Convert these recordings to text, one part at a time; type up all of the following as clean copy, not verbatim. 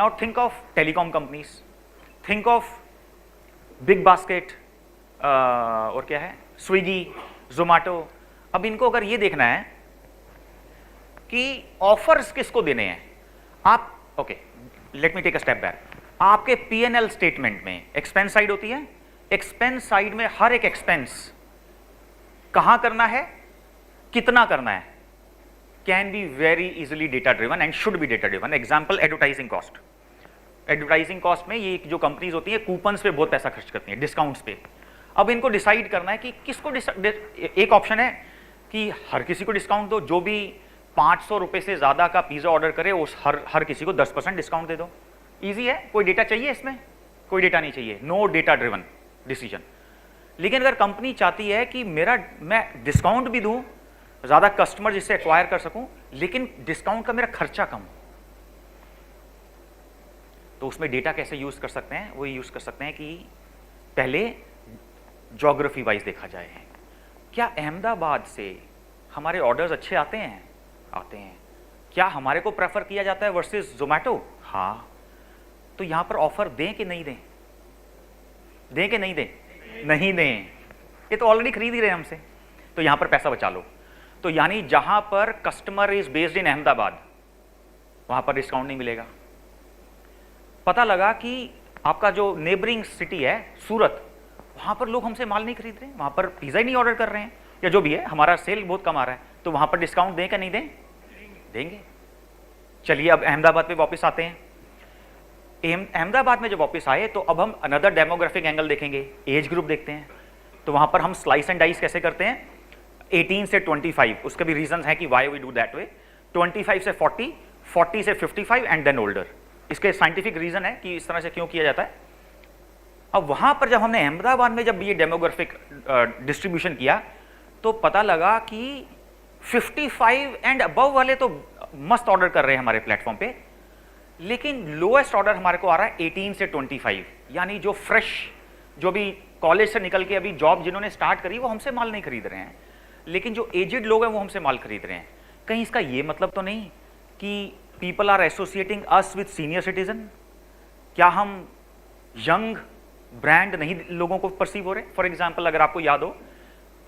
Now think of telecom companies, think of big basket और क्या है, स्विगी, जोमेटो। अब इनको अगर ये देखना है कि ऑफर्स किसको देने हैं, आप okay let me take a step back. आपके P&L स्टेटमेंट में एक्सपेंस साइड होती है, एक्सपेंस साइड में हर एक एक्सपेंस कहां करना है, कितना करना है, can be very easily data driven and should be data driven. Example advertising cost. Advertising cost में ये जो कंपनीज होती है कूपन्स पे बहुत पैसा खर्च करती हैं, डिस्काउंट्स पे। अब इनको डिसाइड करना है कि किसको एक ऑप्शन है कि हर किसी को डिस्काउंट दो, जो भी 500 रुपए से ज्यादा का पिज्जा ऑर्डर करे उस हर किसी को 10% डिस्काउंट दे दो। इजी है, कोई डेटा चाहिए इसमें, कोई डेटा नहीं चाहिए, नो डेटा ड्रिवन डिसीजन। लेकिन अगर कंपनी चाहती है कि मैं डिस्काउंट भी दूं, ज्यादा कस्टमर जिससे एक्वायर कर सकूं, लेकिन डिस्काउंट का मेरा खर्चा कम, तो उसमें डेटा कैसे यूज कर सकते हैं? वो यूज कर सकते हैं कि पहले ज्योग्राफी वाइज देखा जाए, क्या अहमदाबाद से हमारे ऑर्डर्स अच्छे आते हैं? आते हैं। क्या हमारे को प्रेफर किया जाता है वर्सेस जोमेटो? हाँ। तो यहां पर ऑफर दें कि नहीं दें? दें कि नहीं दें? नहीं दें, ये तो ऑलरेडी खरीद ही रहे हमसे, तो यहां पर पैसा बचा लो। तो यानी जहां पर customer is based in Ahmedabad वहां पर डिस्काउंट नहीं मिलेगा। पता लगा कि आपका जो नेबरिंग सिटी है सूरत, वहां पर लोग हमसे माल नहीं खरीद रहे, वहां पर पिज्जा ही नहीं ऑर्डर कर रहे हैं, या जो भी है, हमारा सेल बहुत कम आ रहा है, तो वहां पर डिस्काउंट दें क्या नहीं दें? देंगे। चलिए अब अहमदाबाद पे वापस आते हैं। अहमदाबाद में जब वापस आए तो अब हम अनदर डेमोग्राफिक एंगल देखेंगे, एज ग्रुप देखते हैं। तो वहां पर हम स्लाइस एंड डाइस कैसे करते हैं? 18 से 25, उसके भी रीजंस हैं कि why we do that way. 25 से 40, 40 से 55 एंड देन ओल्डर। इसके साइंटिफिक रीजन है कि इस तरह से क्यों किया जाता है। अब वहां पर जब हमने अहमदाबाद में जब ये डेमोग्राफिक डिस्ट्रीब्यूशन किया तो पता लगा कि 55 एंड अबव वाले तो मस्त ऑर्डर कर रहे हैं हमारे प्लेटफॉर्म पे, लेकिन लोएस्ट ऑर्डर हमारे को आ रहा है 18 से 25, यानी जो फ्रेश, जो भी कॉलेज से निकल के अभी जॉब जिन्होंने स्टार्ट करी वो हमसे माल नहीं खरीद रहे हैं, लेकिन जो एजेड लोग हैं वो हमसे माल खरीद रहे हैं। कहीं इसका ये मतलब तो नहीं कि people are associating us with senior citizen? क्या हम यंग ब्रांड नहीं लोगों को परसीव हो रहे? फॉर एग्जाम्पल अगर आपको याद हो,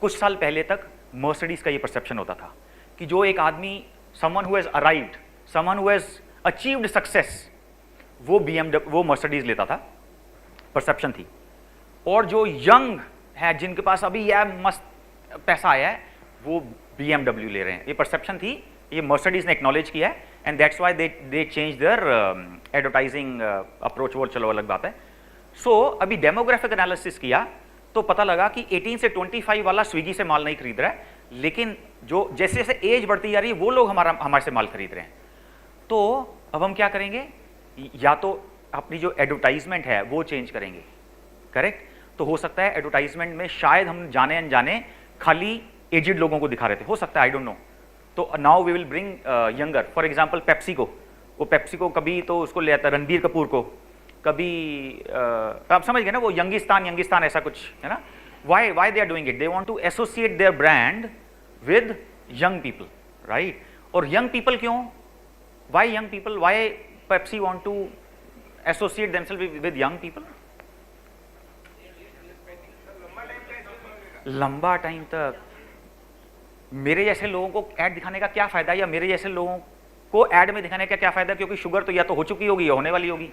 कुछ साल पहले तक मर्सिडीज का ये परसेप्शन होता था कि जो एक आदमी, someone who has arrived, someone who has achieved success, वो मर्सिडीज लेता था, परसेप्शन थी। और जो यंग है, जिनके पास अभी यह मस्त पैसा आया है, वो BMW ले रहे हैं, ये परसेप्शन थी। ये मर्सिडीज ने एक्नॉलेज किया है and that's why they change their advertising approach. वो चलो अलग बात है। सो अभी डेमोग्राफिक एनालिसिस किया तो पता लगा कि 18 से 25 वाला स्विगी से माल नहीं खरीद रहा है, लेकिन जो जैसे जैसे एज बढ़ती जा रही है वो लोग हमारे से माल खरीद रहे हैं। तो अब हम क्या करेंगे? या तो अपनी जो एडवर्टाइजमेंट है वो चेंज करेंगे, करेक्ट? तो हो सकता है एडवर्टाइजमेंट में शायद हम जाने अनजाने खाली एजेड लोगों को दिखा रहे थे, हो सकता है, आई डोंट नो। तो now we will bring younger. For example Pepsi को, वो पेप्सी को कभी तो उसको ले आता रणबीर कपूर को, कभी आप समझ गए ना, वो यंगिस्तान ऐसा कुछ है ना। Why they are doing it? They want to associate their brand with young people, right? और यंग पीपल क्यों? Why young people? Why Pepsi want to associate themselves with young people? लंबा टाइम तक मेरे जैसे लोगों को ऐड दिखाने का क्या फायदा, या मेरे जैसे लोगों को ऐड में दिखाने का क्या फायदा? क्योंकि शुगर तो या तो हो चुकी होगी या होने वाली होगी,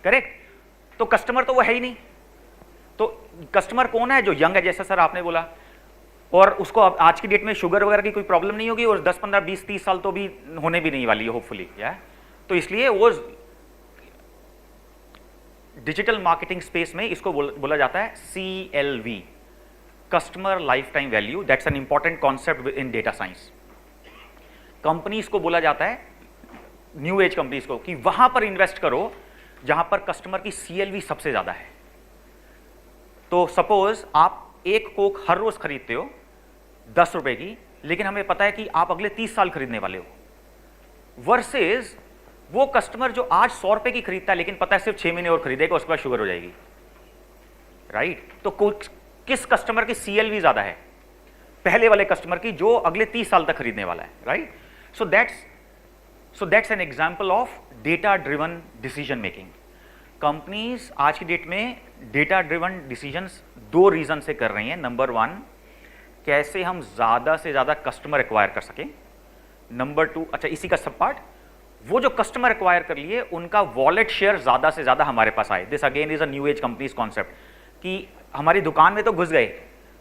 करेक्ट? तो कस्टमर तो वो है ही नहीं। तो कस्टमर कौन है? जो यंग है, जैसा सर आपने बोला, और उसको आज की डेट में शुगर वगैरह की कोई प्रॉब्लम नहीं होगी, और 10, 15, 20, 30 साल तो भी होने भी नहीं वाली है होपफुली, या तो इसलिए वो डिजिटल मार्केटिंग स्पेस में इसको बोला जाता है CLV, customer life time value. That's an important concept in data science. Companies को बोला जाता है, न्यू एज कंपनीज को, कि वहां पर इन्वेस्ट करो जहां पर कस्टमर की CLV सबसे ज्यादा है। तो सपोज आप एक कोक हर रोज खरीदते हो 10 रुपए की, लेकिन हमें पता है कि आप अगले 30 साल खरीदने वाले हो, वर्सेस वो कस्टमर जो आज 100 रुपए की खरीदता है लेकिन पता है सिर्फ 6 महीने और खरीदेगा, उसके बाद शुगर हो जाएगी, राइट? तो किस कस्टमर की CLV ज्यादा है? पहले वाले कस्टमर की, जो अगले 30 साल तक खरीदने वाला है, right? So that's so that's an example of data driven decision making. Companies आज की डेट में डेटा ड्रिवन डिसीजंस दो रीजन से कर रही हैं। नंबर वन, कैसे हम ज़्यादा से ज़्यादा कस्टमर एक्वायर कर सकें। नंबर टू, अच्छा इसी का सब पार्ट, वो जो कस्टमर एक्वायर कर लिए उनका वॉलेट शेयर ज़्यादा से ज़्यादा हमारे पास आए। This again is a new age companies concept कि हमारी दुकान में तो घुस गए,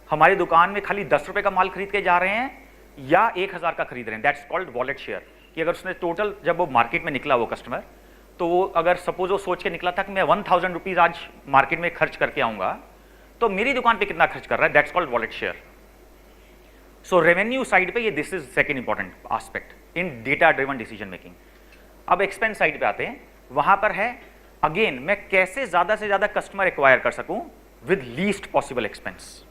हमारी दुकान में खाली 10 रुपये का माल खरीद के जा रहे हैं या 1000 का खरीद रहे हैं। That's called wallet share. कि अगर उसने टोटल, जब वो मार्केट में निकला वो कस्टमर, तो वो अगर सपोज वो सोच के निकला था कि मैं 1000 रुपीज़ आज मार्केट में खर्च करके आऊँगा, तो मेरी दुकान पे कितना खर्च कर रहा है, that's called wallet share. So revenue side पे ये this is second important aspect in data driven decision making. अब एक्सपेंस साइड पे आते हैं, वहां पर है अगेन मैं कैसे ज्यादा से ज्यादा कस्टमर एक्वायर कर सकूं विद लीस्ट पॉसिबल एक्सपेंस।